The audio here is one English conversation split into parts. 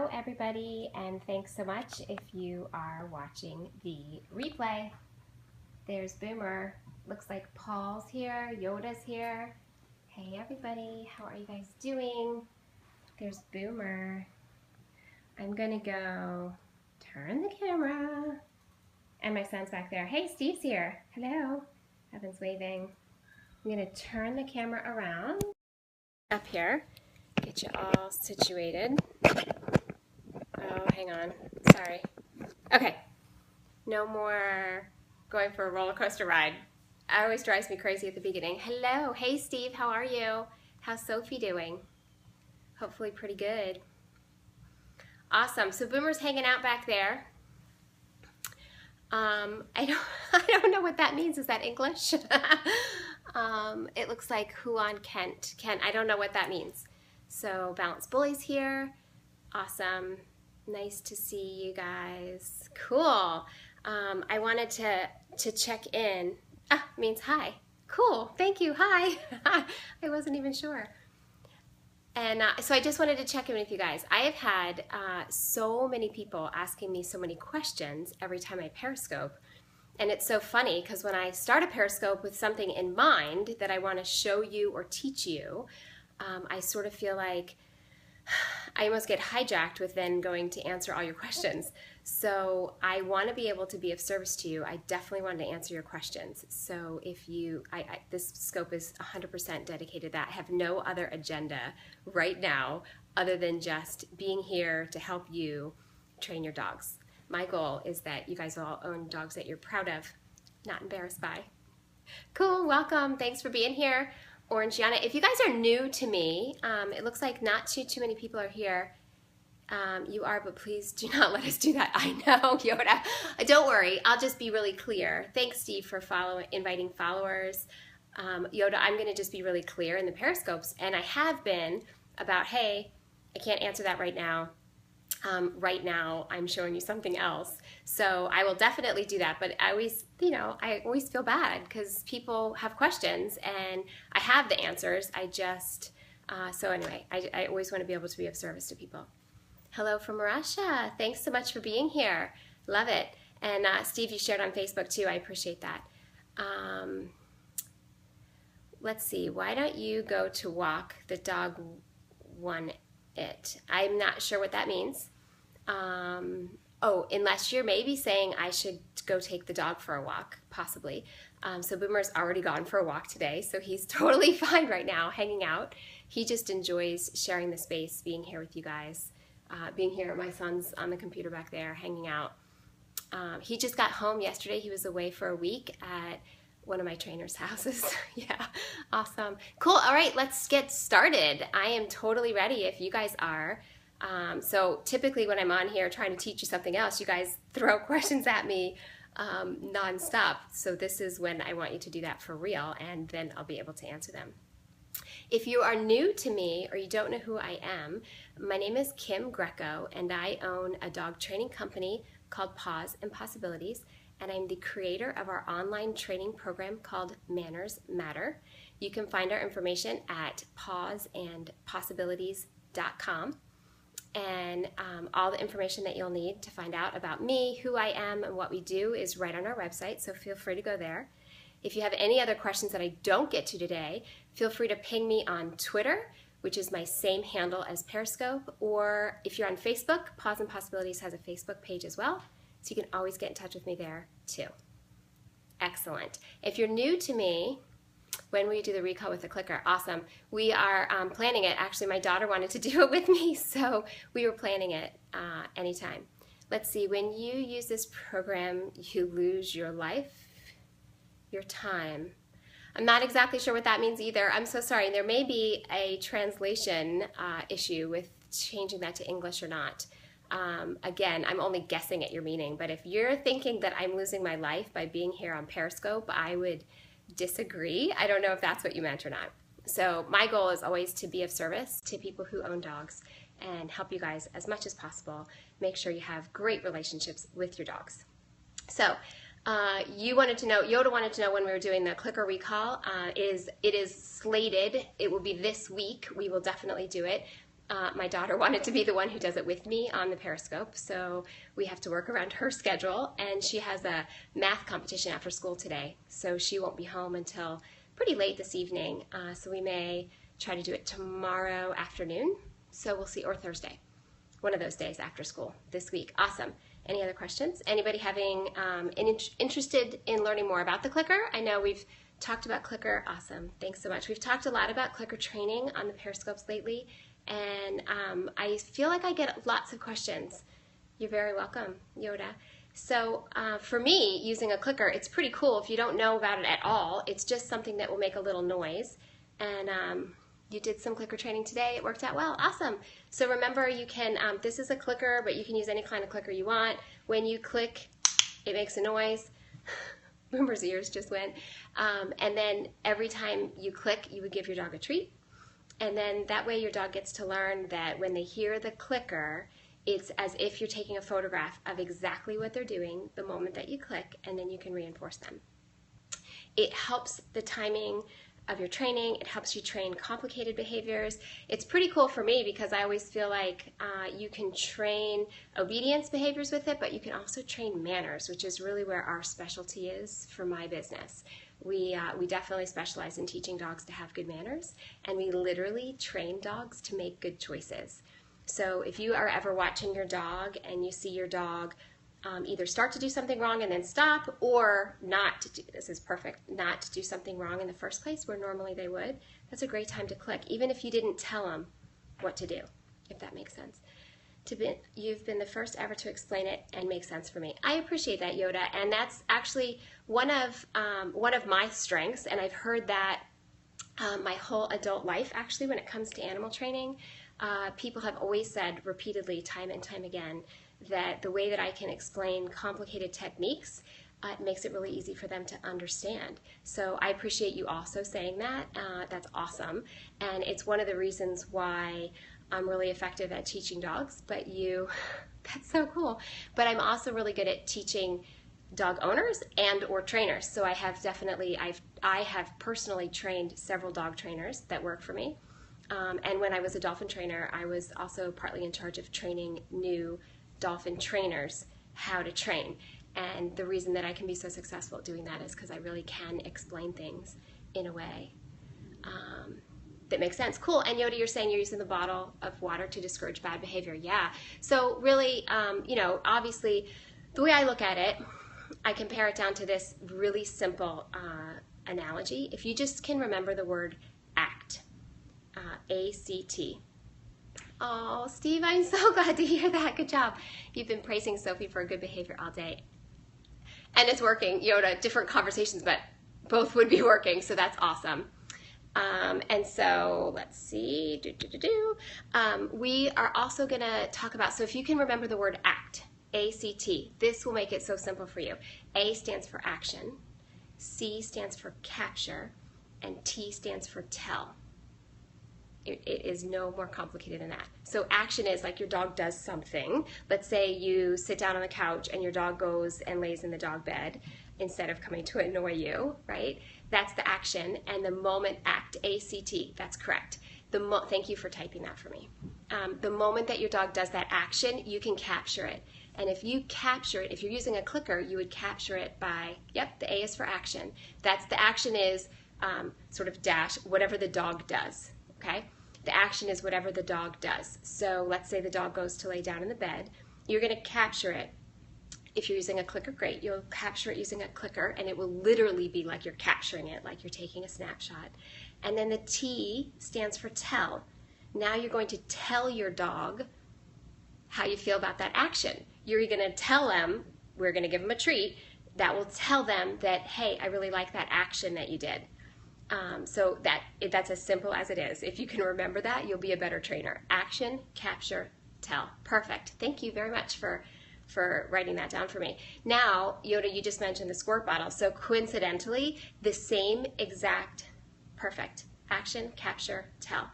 Hello everybody, and thanks so much if you are watching the replay. There's Boomer. Looks like Paul's here, Yoda's here. Hey everybody, how are you guys doing? There's Boomer. I'm gonna go turn the camera. And my son's back there. Hey, Steve's here. Hello. Evan's waving. I'm gonna turn the camera around. Up here. Get you all situated. Oh, hang on. Sorry. Okay. No more going for a roller coaster ride. It always drives me crazy at the beginning. Hello. Hey, Steve. How are you? How's Sophie doing? Hopefully pretty good. Awesome. So Boomer's hanging out back there. I don't know what that means. Is that English? It looks like Huan Kent. I don't know what that means. So Balanced Bully's here. Awesome. Nice to see you guys. Cool. I wanted to check in. Ah, means hi. Cool. Thank you. Hi. I wasn't even sure. And so I just wanted to check in with you guys. I have had so many people asking me so many questions every time I Periscope. And it's so funny because when I start a Periscope with something in mind that I want to show you or teach you, I sort of feel like I almost get hijacked with then going to answer all your questions. So I want to be able to be of service to you. I definitely wanted to answer your questions. So if you, this scope is 100% dedicated to that. I have no other agenda right now other than just being here to help you train your dogs. My goal is that you guys will all own dogs that you're proud of, not embarrassed by. Cool, welcome. Thanks for being here. Orangiana, if you guys are new to me, it looks like not too many people are here. You are, but please do not let us do that. I know, Yoda. Don't worry, I'll just be really clear. Thanks, Steve, for inviting followers. Yoda, I'm going to just be really clear in the Periscopes, and I have been about, hey, I can't answer that right now. Right now, I'm showing you something else. So I will definitely do that, but I always, I always feel bad because people have questions and I have the answers. I just, so anyway, I always want to be able to be of service to people. Hello from Russia. Thanks so much for being here. Love it. And Steve, you shared on Facebook too. I appreciate that. Let's see. Why don't you go to walk? The dog won it. I'm not sure what that means. Oh, unless you're maybe saying I should go take the dog for a walk, possibly. So Boomer's already gone for a walk today, so he's totally fine right now, hanging out. He just enjoys sharing the space, being here with you guys, being here. My son's on the computer back there, hanging out. He just got home yesterday. He was away for a week at one of my trainers' houses. Yeah, awesome. Cool, all right, let's get started. I am totally ready if you guys are. So typically when I'm on here trying to teach you something else, you guys throw questions at me nonstop. So this is when I want you to do that for real, and then I'll be able to answer them. If you are new to me or you don't know who I am, my name is Kim Greco, and I own a dog training company called Paws and Possibilities, and I'm the creator of our online training program called Manners Matter. You can find our information at pawsandpossibilities.com. And all the information that you'll need to find out about me, who I am, and what we do is right on our website, so feel free to go there. If you have any other questions that I don't get to today, feel free to ping me on Twitter, which is my same handle as Periscope, or if you're on Facebook, Paws and Possibilities has a Facebook page as well, so you can always get in touch with me there too. Excellent. If you're new to me, when will you do the recall with the clicker? Awesome. We are planning it. Actually, my daughter wanted to do it with me, so we were planning it anytime. Let's see. When you use this program, you lose your life, your time. I'm not exactly sure what that means either. I'm so sorry. There may be a translation issue with changing that to English or not. Again, I'm only guessing at your meaning, but if you're thinking that I'm losing my life by being here on Periscope, I would disagree. I don't know if that's what you meant or not. So my goal is always to be of service to people who own dogs and help you guys as much as possible. Make sure you have great relationships with your dogs. So you wanted to know, Yoda wanted to know when we were doing the clicker recall. It is slated. It will be this week. We will definitely do it. My daughter wanted to be the one who does it with me on the Periscope, so we have to work around her schedule, and she has a math competition after school today, so she won't be home until pretty late this evening, so we may try to do it tomorrow afternoon, so we'll see, or Thursday, one of those days after school this week. Awesome. Any other questions? Anybody having interested in learning more about the clicker? I know we've talked about clicker. Awesome. Thanks so much. We've talked a lot about clicker training on the Periscopes lately, and I feel like I get lots of questions. You're very welcome, Yoda. So for me, using a clicker, it's pretty cool if you don't know about it at all. It's just something that will make a little noise. And you did some clicker training today. It worked out well. Awesome. So remember, you can, this is a clicker, but you can use any kind of clicker you want. When you click, it makes a noise. Boomer's ears just went. And then every time you click, you would give your dog a treat. And then that way your dog gets to learn that when they hear the clicker, it's as if you're taking a photograph of exactly what they're doing the moment that you click, and then you can reinforce them. It helps the timing of your training. It helps you train complicated behaviors. It's pretty cool for me because I always feel like you can train obedience behaviors with it, but you can also train manners, which is really where our specialty is for my business. We definitely specialize in teaching dogs to have good manners, and we literally train dogs to make good choices. So if you are ever watching your dog and you see your dog either start to do something wrong and then stop, or not to do, this is perfect, not to do something wrong in the first place where normally they would, that's a great time to click, even if you didn't tell them what to do, if that makes sense. You've been the first ever to explain it and make sense for me. I appreciate that, Yoda, and that's actually one of my strengths, and I've heard that my whole adult life, actually, when it comes to animal training. People have always said repeatedly, time and time again, that the way that I can explain complicated techniques makes it really easy for them to understand. So I appreciate you also saying that. That's awesome. And it's one of the reasons why I'm really effective at teaching dogs, but that's so cool. But I'm also really good at teaching dog owners and or trainers. So I have personally trained several dog trainers that work for me. And when I was a dolphin trainer, I was also partly in charge of training new dolphin trainers how to train. And the reason that I can be so successful at doing that is because I really can explain things in a way that makes sense. Cool. And Yoda, you're saying you're using the bottle of water to discourage bad behavior. Yeah. So really, obviously, the way I look at it, I compare it down to this really simple analogy. If you just can remember the word ACT, A-C-T. Oh, Steve, I'm so glad to hear that. Good job. You've been praising Sophie for good behavior all day. And it's working. Yoda, different conversations, but both would be working, so that's awesome. And so let's see. We are also going to talk about, so if you can remember the word ACT, A-C-T, this will make it so simple for you. A stands for action, C stands for capture, and T stands for tell. It is no more complicated than that. So action is like your dog does something. Let's say you sit down on the couch and your dog goes and lays in the dog bed instead of coming to annoy you, right? That's the action. And the moment ACT, A-C-T, that's correct. Thank you for typing that for me. The moment that your dog does that action, you can capture it. And if you capture it, if you're using a clicker, you would capture it by, yep, the A is for action. The action is sort of dash, whatever the dog does, okay? The action is whatever the dog does. So let's say the dog goes to lay down in the bed. You're going to capture it. If you're using a clicker, great. You'll capture it using a clicker, and it will literally be like you're capturing it, like you're taking a snapshot. And then the T stands for tell. Now you're going to tell your dog how you feel about that action. You're going to tell them, we're going to give them a treat, that will tell them that, hey, I really like that action that you did. So that's as simple as it is. If you can remember that, you'll be a better trainer. Action, capture, tell. Perfect. Thank you very much for writing that down for me. Now, Yoda, you just mentioned the squirt bottle. So coincidentally, the same exact, perfect. Action, capture, tell.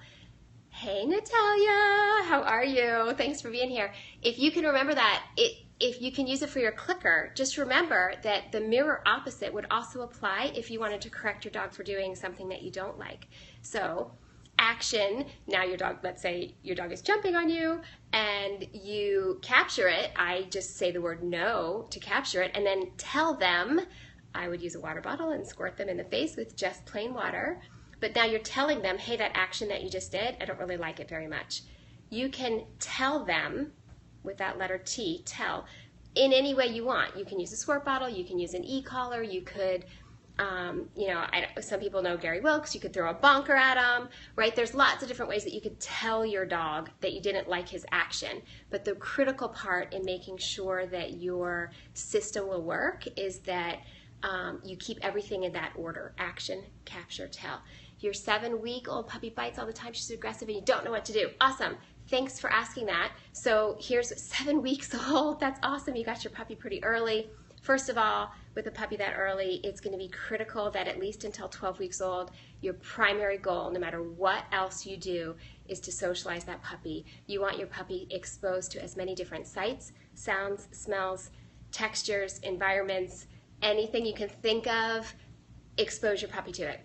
Hey, Natalia, how are you? Thanks for being here. If you can remember that, if you can use it for your clicker, just remember that the mirror opposite would also apply if you wanted to correct your dog for doing something that you don't like. So action. Now your dog, let's say your dog is jumping on you and you capture it. I just say the word no to capture it and then tell them, I would use a water bottle and squirt them in the face with just plain water. But now you're telling them, hey, that action that you just did, I don't really like it very much. You can tell them with that letter T, tell, in any way you want. You can use a squirt bottle, you can use an e-collar, you could, some people know Gary Wilkes, you could throw a bonker at them, right? There's lots of different ways that you could tell your dog that you didn't like his action. But the critical part in making sure that your system will work is that you keep everything in that order: action, capture, tell. Your 7-week-old puppy bites all the time, she's aggressive, and you don't know what to do. Awesome. Thanks for asking that. So here's 7 weeks old. That's awesome. You got your puppy pretty early. First of all, with a puppy that early, it's going to be critical that at least until 12 weeks old, your primary goal, no matter what else you do, is to socialize that puppy. You want your puppy exposed to as many different sights, sounds, smells, textures, environments, anything you can think of. Expose your puppy to it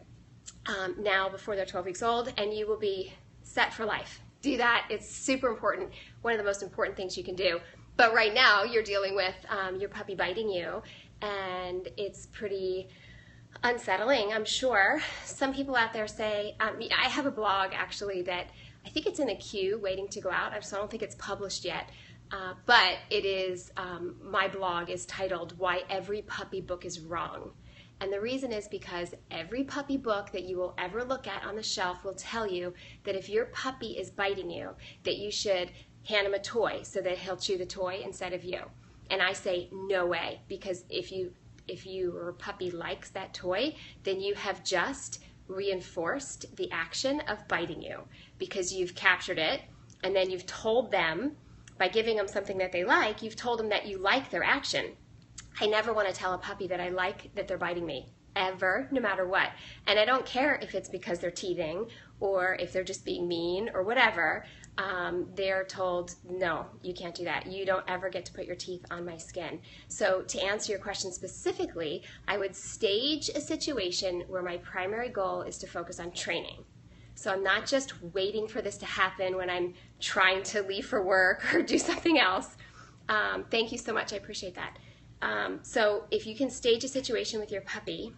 now before they're 12 weeks old, and you will be set for life. Do that. It's super important. One of the most important things you can do. But right now you're dealing with your puppy biting you, and it's pretty unsettling, I'm sure. Some people out there say, I have a blog actually that I think it's in a queue waiting to go out, so I don't think it's published yet. But it is, my blog is titled Why Every Puppy Book is Wrong. And the reason is because every puppy book that you will ever look at on the shelf will tell you that if your puppy is biting you, that you should hand him a toy so that he'll chew the toy instead of you. And I say, no way, because if your puppy likes that toy, then you have just reinforced the action of biting you, because you've captured it, and then you've told them, by giving them something that they like, you've told them that you like their action. I never want to tell a puppy that I like that they're biting me, ever, no matter what. And I don't care if it's because they're teething or if they're just being mean or whatever. They're told, no, you can't do that. You don't ever get to put your teeth on my skin. So to answer your question specifically, I would stage a situation where my primary goal is to focus on training. So I'm not just waiting for this to happen when I'm trying to leave for work or do something else. Thank you so much. I appreciate that. So if you can stage a situation with your puppy,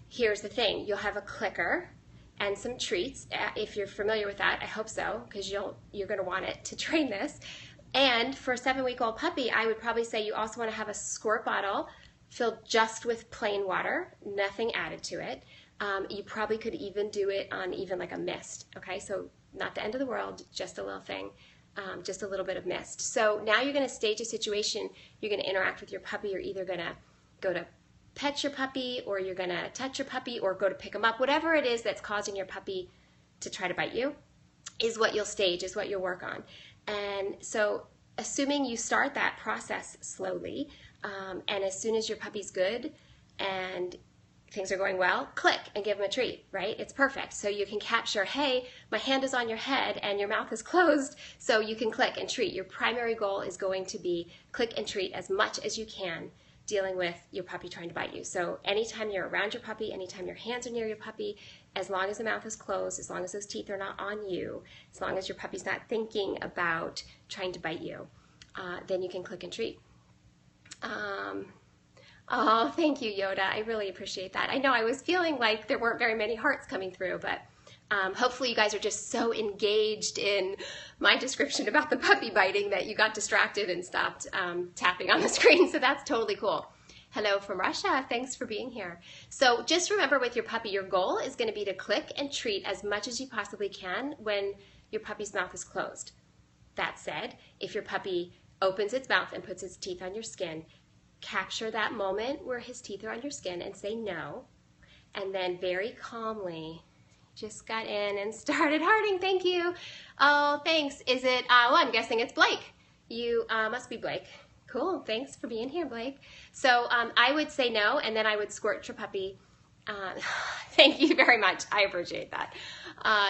here's the thing. You'll have a clicker and some treats. If you're familiar with that, I hope so, because you're going to want it to train this. And for a 7-week-old puppy, I would probably say you also want to have a squirt bottle filled just with plain water, nothing added to it. You probably could even do it on even like a mist, okay? So not the end of the world, just a little thing. Just a little bit of mist. So now you're going to stage a situation. You're going to interact with your puppy. You're either going to go to pet your puppy, or you're going to touch your puppy, or go to pick him up. Whatever it is that's causing your puppy to try to bite you is what you'll stage, is what you'll work on. And so assuming you start that process slowly, and as soon as your puppy's good and things are going well, click and give them a treat, right? It's perfect. So you can capture, hey, my hand is on your head and your mouth is closed, so you can click and treat. Your primary goal is going to be click and treat as much as you can dealing with your puppy trying to bite you. So anytime you're around your puppy, anytime your hands are near your puppy, as long as the mouth is closed, as long as those teeth are not on you, as long as your puppy's not thinking about trying to bite you, then you can click and treat. Oh, thank you, Yoda. I really appreciate that. I know I was feeling like there weren't very many hearts coming through, but hopefully you guys are just so engaged in my description about the puppy biting that you got distracted and stopped tapping on the screen, so that's totally cool. Hello from Russia. Thanks for being here. So just remember, with your puppy, your goal is going to be to click and treat as much as you possibly can when your puppy's mouth is closed. That said, if your puppy opens its mouth and puts its teeth on your skin, capture that moment where his teeth are on your skin and say no, and then very calmly just got in and started hearting. Thank you. Oh, thanks. Is it, well, I'm guessing it's Blake. You must be Blake. Cool. Thanks for being here, Blake. So I would say no, and then I would squirt your puppy. Thank you very much. I appreciate that.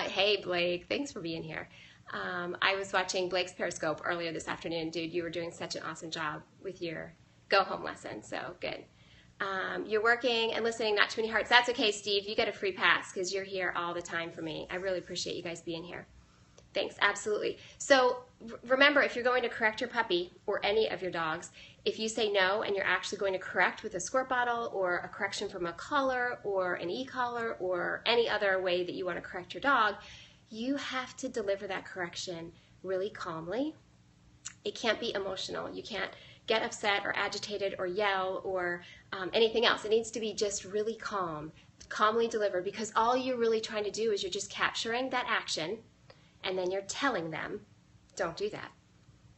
Hey, Blake. Thanks for being here. I was watching Blake's Periscope earlier this afternoon. Dude, you were doing such an awesome job with your go home lesson, so good. You're working and listening, not too many hearts. That's okay, Steve. You get a free pass because you're here all the time for me. I really appreciate you guys being here. Thanks, absolutely. So remember, if you're going to correct your puppy or any of your dogs, if you say no and you're actually going to correct with a squirt bottle or a correction from a collar or an e-collar or any other way that you want to correct your dog, you have to deliver that correction really calmly. It can't be emotional. You can't get upset or agitated or yell or anything else. It needs to be just really calm, calmly delivered, because all you're really trying to do is you're just capturing that action and then you're telling them, don't do that.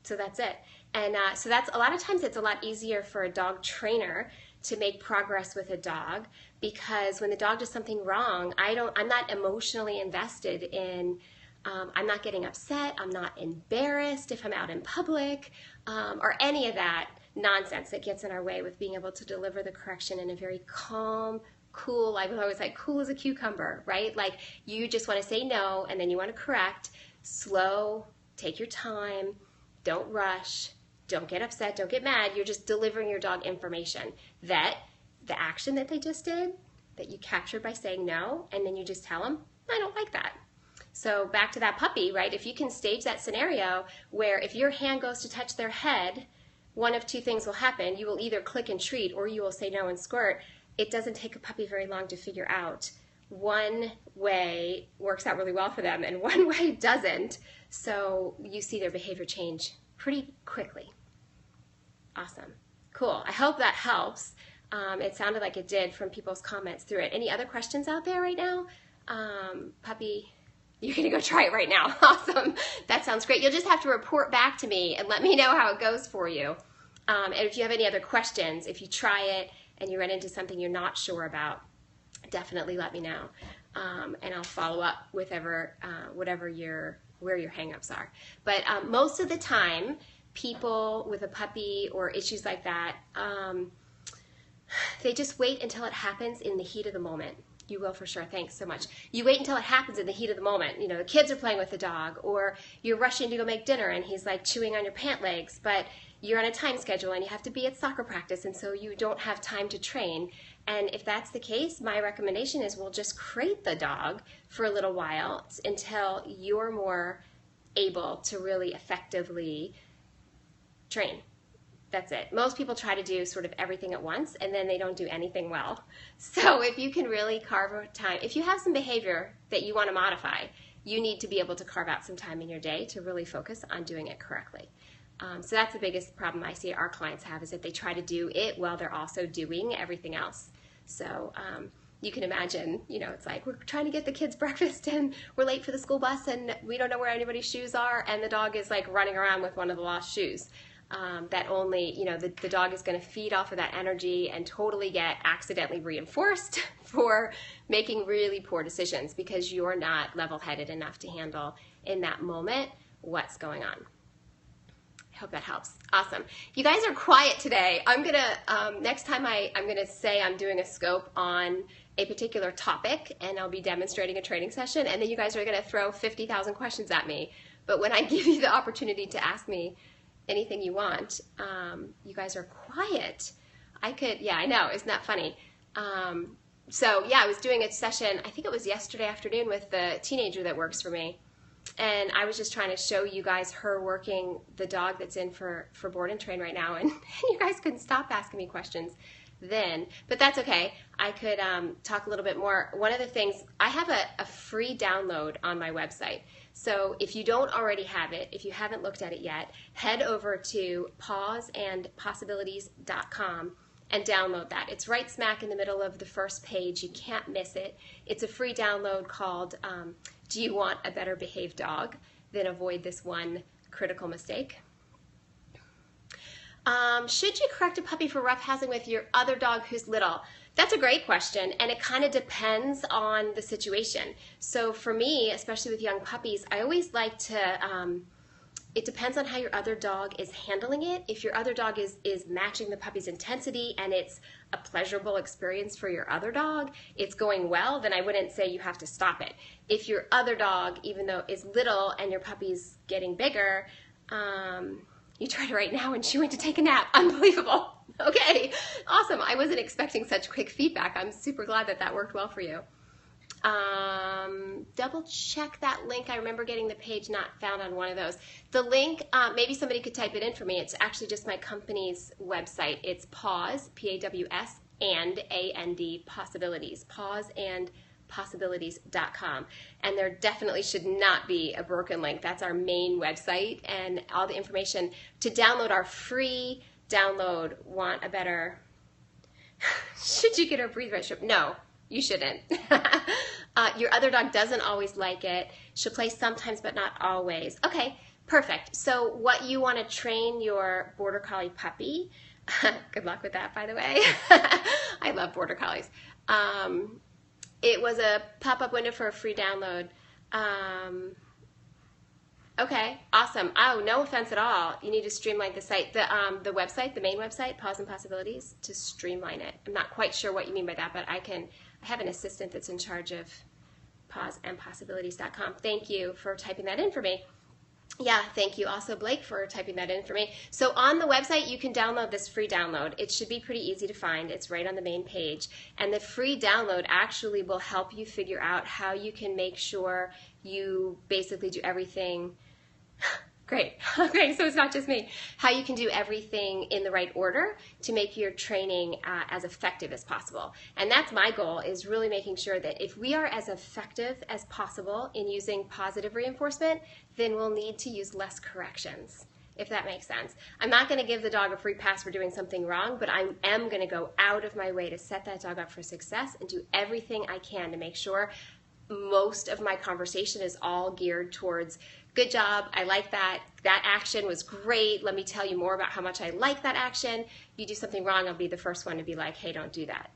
So that's it. And so that's a lot of times it's a lot easier for a dog trainer to make progress with a dog, because when the dog does something wrong, I'm not emotionally invested in, I'm not getting upset, I'm not embarrassed if I'm out in public, or any of that nonsense that gets in our way with being able to deliver the correction in a very calm, cool, I was always like, cool as a cucumber, right? Like you just want to say no and then you want to correct, slow, take your time, don't rush, don't get upset, don't get mad. You're just delivering your dog information that the action that they just did, that you captured by saying no, and then you just tell them, I don't like that. So back to that puppy, right? If you can stage that scenario where if your hand goes to touch their head, one of two things will happen. You will either click and treat or you will say no and squirt. It doesn't take a puppy very long to figure out. One way works out really well for them and one way doesn't. So you see their behavior change pretty quickly. Awesome. Cool. I hope that helps. It sounded like it did from people's comments through it. Any other questions out there right now? Puppy, you're going to go try it right now. Awesome. That sounds great. You'll just have to report back to me and let me know how it goes for you. And if you have any other questions, if you try it and you run into something you're not sure about, definitely let me know. And I'll follow up with where your hang-ups are. But most of the time, people with a puppy or issues like that, they just wait until it happens in the heat of the moment. You will for sure. Thanks so much. You wait until it happens in the heat of the moment. You know, the kids are playing with the dog, or you're rushing to go make dinner and he's like chewing on your pant legs, but you're on a time schedule and you have to be at soccer practice, and so you don't have time to train. And if that's the case, my recommendation is we'll just crate the dog for a little while until you're more able to really effectively train. That's it. Most people try to do sort of everything at once and then they don't do anything well. So if you can really carve out time, if you have some behavior that you want to modify, you need to be able to carve out some time in your day to really focus on doing it correctly. So that's the biggest problem I see our clients have, is that they try to do it while they're also doing everything else. So you can imagine, you know, it's like we're trying to get the kids breakfast and we're late for the school bus and we don't know where anybody's shoes are, and the dog is like running around with one of the lost shoes. That only, you know, the dog is going to feed off of that energy and totally get accidentally reinforced for making really poor decisions because you're not level-headed enough to handle in that moment what's going on. I hope that helps. Awesome. You guys are quiet today. I'm going to, next time I'm going to say I'm doing a scope on a particular topic and I'll be demonstrating a training session, and then you guys are going to throw 50,000 questions at me. But when I give you the opportunity to ask me anything you want, you guys are quiet. Yeah, I know, isn't that funny? So yeah, I was doing a session, I think it was yesterday afternoon, with the teenager that works for me, and I was just trying to show you guys her working the dog that's in for board and train right now, and you guys couldn't stop asking me questions then, but that's okay. I could talk a little bit more. One of the things, I have a free download on my website. So if you don't already have it, if you haven't looked at it yet, head over to PawsnPossibilities.com and download that. It's right smack in the middle of the first page. You can't miss it. It's a free download called Do You Want a Better Behaved Dog? Then Avoid This One Critical Mistake. Should you correct a puppy for roughhousing with your other dog who's little? That's a great question, and it kind of depends on the situation. So for me, especially with young puppies, I always like to, it depends on how your other dog is handling it. If your other dog is matching the puppy's intensity and it's a pleasurable experience for your other dog, it's going well, then I wouldn't say you have to stop it. If your other dog, even though is little and your puppy's getting bigger, you tried it right now and she went to take a nap. Unbelievable. Okay, awesome. I wasn't expecting such quick feedback. I'm super glad that that worked well for you. Double check that link. I remember getting the page not found on one of those. The link, maybe somebody could type it in for me. It's actually just my company's website. It's Pawes, P-A-W-S, and A-N-D, Possibilities. PawsnPossibilities.com. And there definitely should not be a broken link. That's our main website, and all the information to download our free download. Want a better... Should you get a breathe right strip? No. You shouldn't. Your other dog doesn't always like it. She'll play sometimes, but not always. Okay, perfect. So what you want to train your Border Collie puppy, good luck with that, by the way. I love Border Collies. It was a pop-up window for a free download. Okay, awesome. Oh, no offense at all. You need to streamline the site. The website, the main website, Paws and Possibilities, to streamline it. I'm not quite sure what you mean by that, but I have an assistant that's in charge of PawsnPossibilities.com. Thank you for typing that in for me. Yeah, thank you also, Blake, for typing that in for me. So on the website, you can download this free download. It should be pretty easy to find. It's right on the main page. And the free download actually will help you figure out how you can make sure you basically do everything. Great. Okay, so it's not just me. How you can do everything in the right order to make your training as effective as possible. And that's my goal, is really making sure that if we are as effective as possible in using positive reinforcement, then we'll need to use less corrections, if that makes sense. I'm not going to give the dog a free pass for doing something wrong, but I am going to go out of my way to set that dog up for success and do everything I can to make sure most of my conversation is all geared towards, good job, I like that, that action was great, let me tell you more about how much I like that action. You do something wrong, I'll be the first one to be like, hey, don't do that.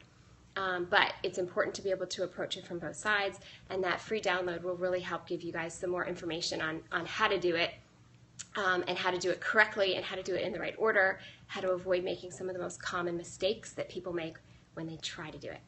But it's important to be able to approach it from both sides, and that free download will really help give you guys some more information on how to do it, and how to do it correctly, and how to do it in the right order, how to avoid making some of the most common mistakes that people make when they try to do it.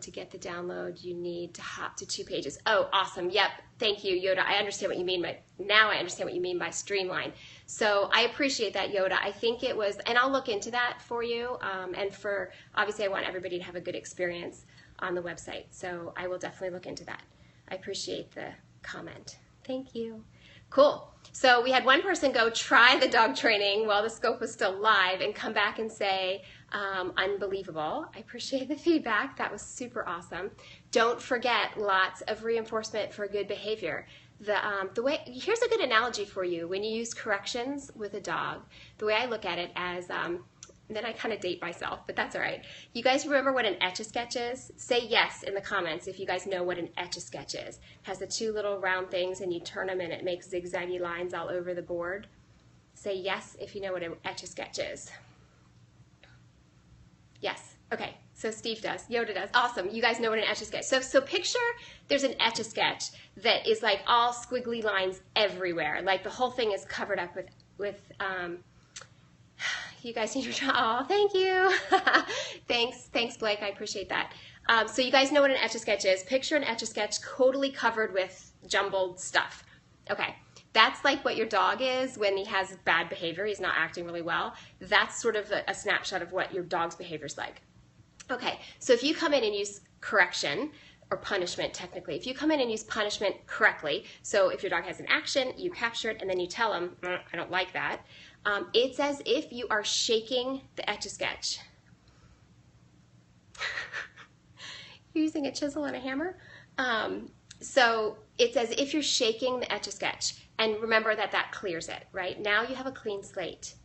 To get the download, you need to hop to 2 pages. Oh, awesome. Yep. Thank you, Yoda. I understand what you mean by, now I understand what you mean by streamline. So I appreciate that, Yoda. I think it was, and I'll look into that for you. And for, obviously I want everybody to have a good experience on the website. So I will definitely look into that. I appreciate the comment. Thank you. Cool. So we had one person go try the dog training while the scope was still live and come back and say, unbelievable. I appreciate the feedback. That was super awesome. Don't forget, lots of reinforcement for good behavior. The way, here's a good analogy for you. When you use corrections with a dog, the way I look at it as, then I kind of date myself, but that's all right. You guys remember what an Etch-a-Sketch is? Say yes in the comments if you guys know what an Etch-a-Sketch is. It has the 2 little round things and you turn them and it makes zigzaggy lines all over the board. Say yes if you know what an Etch-a-Sketch is. Yes. Okay. So Steve does. Yoda does. Awesome. You guys know what an Etch-a-Sketch. So picture there's an Etch-a-Sketch that is like all squiggly lines everywhere. Like the whole thing is covered up with you guys need your, oh, thank you. Thanks, Blake. I appreciate that. So you guys know what an Etch-a-Sketch is. Picture an Etch-a-Sketch totally covered with jumbled stuff. Okay. That's like what your dog is when he has bad behavior, he's not acting really well. That's sort of a snapshot of what your dog's behavior is like. Okay, so if you come in and use correction, or punishment technically, if you come in and use punishment correctly, so if your dog has an action, you capture it, and then you tell him, I don't like that, it's as if you are shaking the Etch-a-Sketch. You're using a chisel and a hammer? So it's as if you're shaking the Etch-a-Sketch. And remember that that clears it, right? Now you have a clean slate.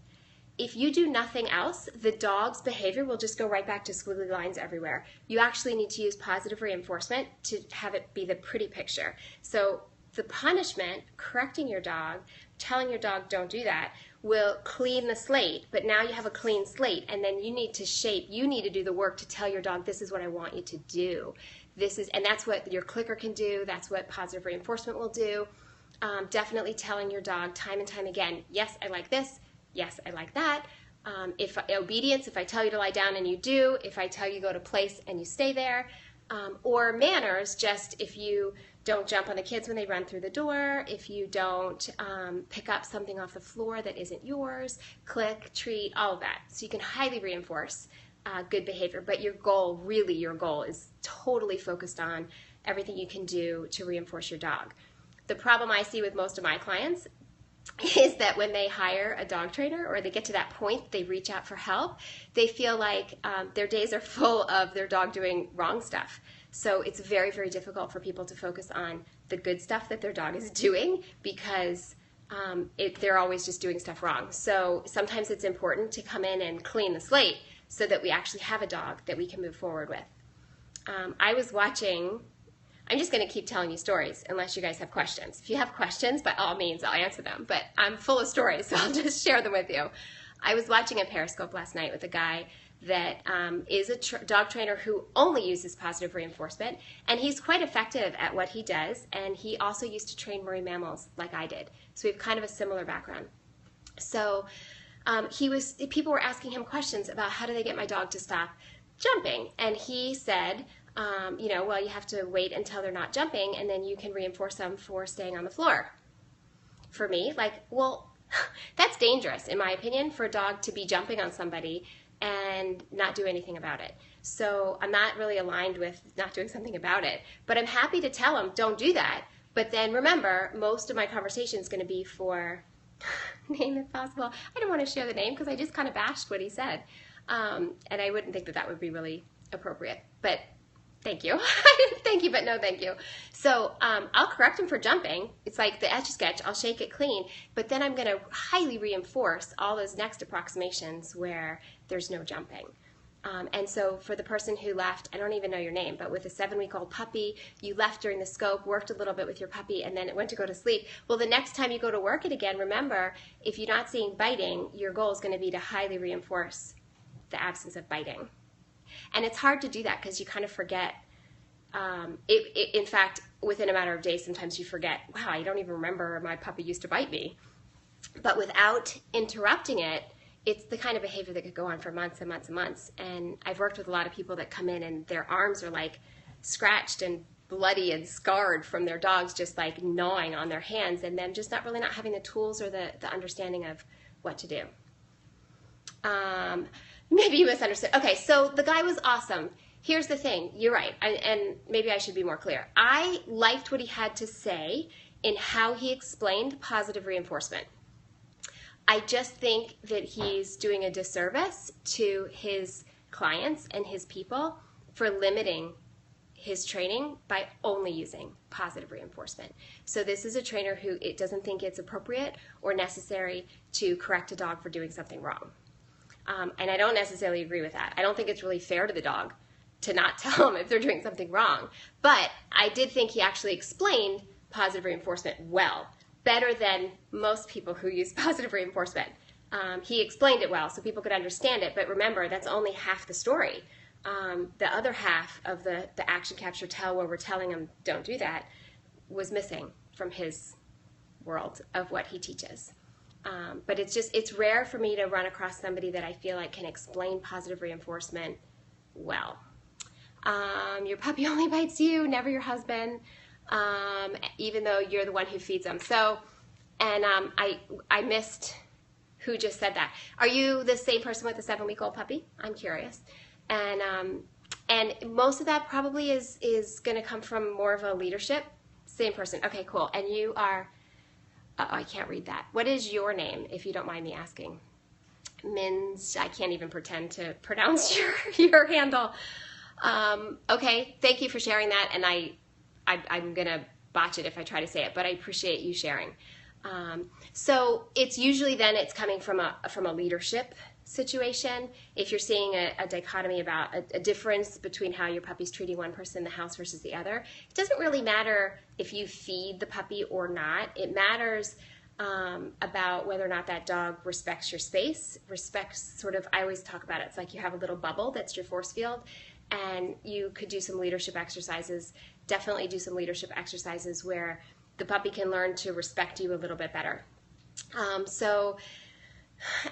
If you do nothing else, the dog's behavior will just go right back to squiggly lines everywhere. You actually need to use positive reinforcement to have it be the pretty picture. So the punishment, correcting your dog, telling your dog don't do that, will clean the slate, but now you have a clean slate, and then you need to shape, you need to do the work to tell your dog, this is what I want you to do. And that's what your clicker can do, that's what positive reinforcement will do. Definitely telling your dog time and time again, yes, I like this, yes, I like that. If obedience, if I tell you to lie down and you do, if I tell you go to place and you stay there, or manners, just if you don't jump on the kids when they run through the door, if you don't pick up something off the floor that isn't yours, click, treat, all of that. So you can highly reinforce good behavior, but your goal, really your goal, is totally focused on everything you can do to reinforce your dog. The problem I see with most of my clients is that when they hire a dog trainer or they get to that point, they reach out for help, they feel like their days are full of their dog doing wrong stuff. So it's very, very difficult for people to focus on the good stuff that their dog is doing because they're always just doing stuff wrong. So sometimes it's important to come in and clean the slate so that we actually have a dog that we can move forward with. I was watching, I'm just going to keep telling you stories unless you guys have questions. If you have questions, by all means, I'll answer them. But I'm full of stories, so I'll just share them with you. I was watching a Periscope last night with a guy that is a dog trainer who only uses positive reinforcement, and he's quite effective at what he does, and he also used to train marine mammals like I did. So we have kind of a similar background. So people were asking him questions about how do they get my dog to stop jumping, and he said, well, you have to wait until they're not jumping, and then you can reinforce them for staying on the floor. For me, well, that's dangerous, in my opinion, for a dog to be jumping on somebody and not do anything about it. So I'm not really aligned with not doing something about it, but I'm happy to tell them, don't do that. But then remember, most of my conversation is going to be for, name if possible. I don't want to share the name because I just kind of bashed what he said. And I wouldn't think that that would be really appropriate, but thank you. Thank you, but no thank you. So I'll correct him for jumping. It's like the Etch-a-Sketch. I'll shake it clean, but then I'm going to highly reinforce all those next approximations where there's no jumping. And so for the person who left, I don't even know your name, but with a 7-week-old puppy, you left during the scope, worked a little bit with your puppy, and then it went to go to sleep. Well, the next time you go to work it again, remember, if you're not seeing biting, your goal is going to be to highly reinforce the absence of biting. And it's hard to do that because you kind of forget. In fact, within a matter of days, sometimes you forget, wow, I don't even remember my puppy used to bite me. But without interrupting it, it's the kind of behavior that could go on for months and months and months. And I've worked with a lot of people that come in and their arms are like scratched and bloody and scarred from their dogs just like gnawing on their hands and them just not having the tools or the understanding of what to do. Maybe you misunderstood. Okay, so the guy was awesome. Here's the thing. You're right, and maybe I should be more clear. I liked what he had to say in how he explained positive reinforcement. I just think that he's doing a disservice to his clients and his people for limiting his training by only using positive reinforcement. So this is a trainer who doesn't think it's appropriate or necessary to correct a dog for doing something wrong. And I don't necessarily agree with that. I don't think it's really fair to the dog to not tell them if they're doing something wrong. But I did think he actually explained positive reinforcement well, better than most people who use positive reinforcement. He explained it well so people could understand it, but remember, that's only half the story. The other half of the action, capture, tell, where we're telling them don't do that, was missing from his world of what he teaches. But it's rare for me to run across somebody that I feel like can explain positive reinforcement well. Your puppy only bites you, never your husband, even though you're the one who feeds them. So, and I missed who just said that. Are you the same person with the 7-week-old puppy? I'm curious. And most of that probably is going to come from more of a leadership. Same person. Okay, cool. And you are... I can't read that. What is your name, if you don't mind me asking? Mins, I can't even pretend to pronounce your handle. Okay, thank you for sharing that, and I'm going to botch it if I try to say it, but I appreciate you sharing. So it's usually then it's coming from a leadership situation. If you're seeing a dichotomy about a difference between how your puppy's treating one person in the house versus the other, it doesn't really matter if you feed the puppy or not. It matters about whether or not that dog respects your space, respects sort of, I always talk about it, it's like you have a little bubble that's your force field, and you could do some leadership exercises, definitely do some leadership exercises where the puppy can learn to respect you a little bit better. So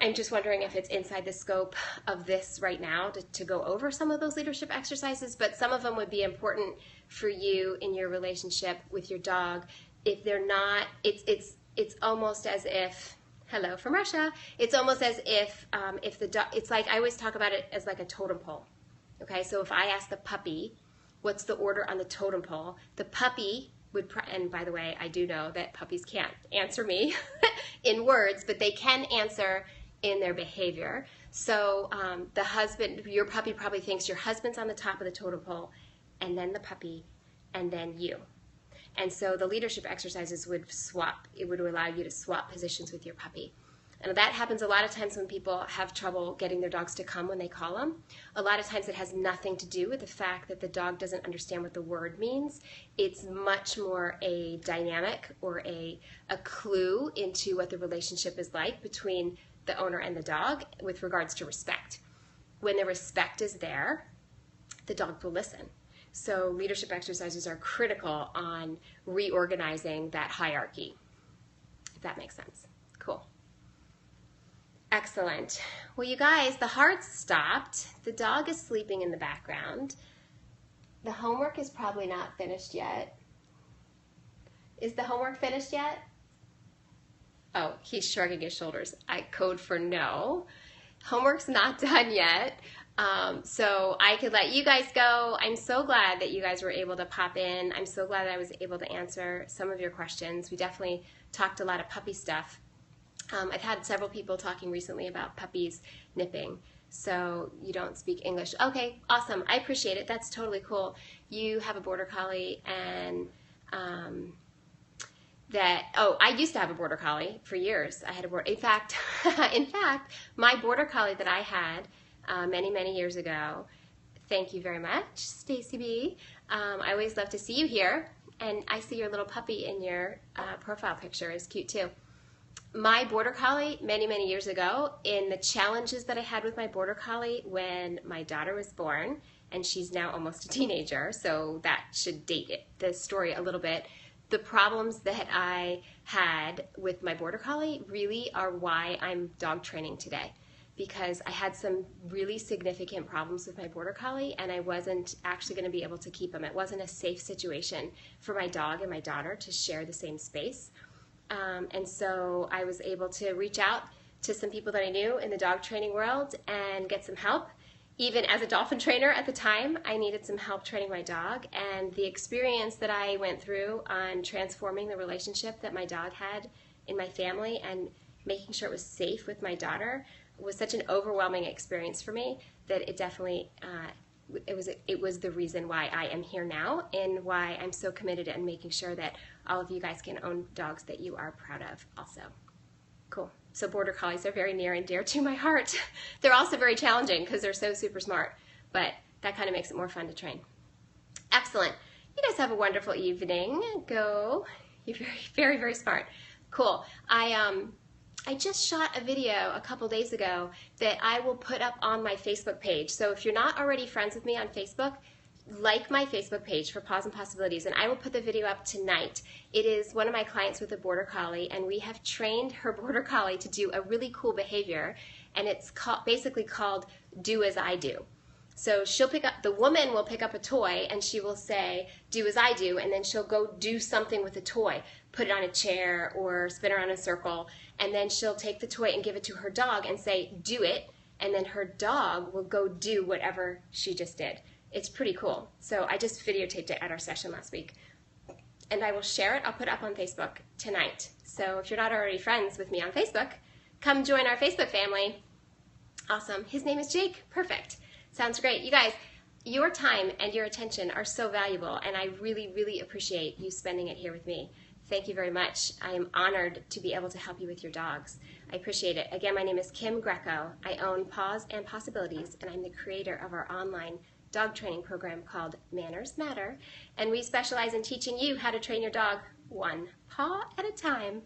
I'm just wondering if it's inside the scope of this right now to go over some of those leadership exercises, but some of them would be important for you in your relationship with your dog. If they're not, it's almost as if, hello from Russia, it's almost as if the dog, it's like, I always talk about it as like a totem pole. Okay, so if I ask the puppy, what's the order on the totem pole, the puppy would, and by the way, I do know that puppies can't answer me in words, but they can answer in their behavior. So the husband, your puppy probably thinks your husband's on the top of the totem pole, and then the puppy, and then you. And so the leadership exercises would swap. It would allow you to swap positions with your puppy. And that happens a lot of times when people have trouble getting their dogs to come when they call them. A lot of times it has nothing to do with the fact that the dog doesn't understand what the word means. It's much more a dynamic or a clue into what the relationship is like between the owner and the dog with regards to respect. When the respect is there, the dog will listen. So leadership exercises are critical on reorganizing that hierarchy, if that makes sense. Cool. Excellent. Well, you guys, the heart stopped. The dog is sleeping in the background. The homework is probably not finished yet. Is the homework finished yet? Oh, he's shrugging his shoulders. I code for no. Homework's not done yet. So I could let you guys go. I'm so glad that you guys were able to pop in. I'm so glad that I was able to answer some of your questions. We definitely talked a lot of puppy stuff. I've had several people talking recently about puppies nipping. So you don't speak English. Okay, awesome. I appreciate it. That's totally cool. You have a border collie, and I used to have a border collie for years. I had a border. In fact, my border collie that I had many, many years ago. Thank you very much, Stacy B. I always love to see you here, and I see your little puppy in your profile picture is cute too. My border collie many, many years ago, in the challenges that I had with my border collie when my daughter was born, and she's now almost a teenager, so that should date the story a little bit. The problems that I had with my border collie really are why I'm dog training today, because I had some really significant problems with my border collie, and I wasn't actually going to be able to keep him. It wasn't a safe situation for my dog and my daughter to share the same space. And so I was able to reach out to some people that I knew in the dog training world and get some help. Even as a dolphin trainer at the time, I needed some help training my dog. And the experience that I went through on transforming the relationship that my dog had in my family and making sure it was safe with my daughter was such an overwhelming experience for me that it definitely it was the reason why I am here now and why I'm so committed in making sure that all of you guys can own dogs that you are proud of also. Cool. So border collies are very near and dear to my heart. They're also very challenging because they're so super smart, but that kind of makes it more fun to train. Excellent. You guys have a wonderful evening. Go. You're very, very, very smart. Cool. I just shot a video a couple days ago that I will put up on my Facebook page. So if you're not already friends with me on Facebook, like my Facebook page for Paws and Possibilities, and I will put the video up tonight. It is one of my clients with a border collie, and we have trained her border collie to do a really cool behavior, and it's basically called Do As I Do. So she'll pick up, the woman will pick up a toy, and she will say, do as I do, and then she'll go do something with the toy, put it on a chair or spin around in a circle, and then she'll take the toy and give it to her dog and say, do it, and then her dog will go do whatever she just did. It's pretty cool. So I just videotaped it at our session last week. And I will share it. I'll put it up on Facebook tonight. So if you're not already friends with me on Facebook, come join our Facebook family. Awesome. His name is Jake. Perfect. Sounds great. You guys, your time and your attention are so valuable, and I really, really appreciate you spending it here with me. Thank you very much. I am honored to be able to help you with your dogs. I appreciate it. Again, my name is Kim Greco. I own Paws and Possibilities, and I'm the creator of our online dog training program called Manners Matter, and we specialize in teaching you how to train your dog one paw at a time.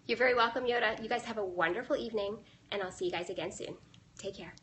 You're very welcome, Yoda. You guys have a wonderful evening, and I'll see you guys again soon. Take care.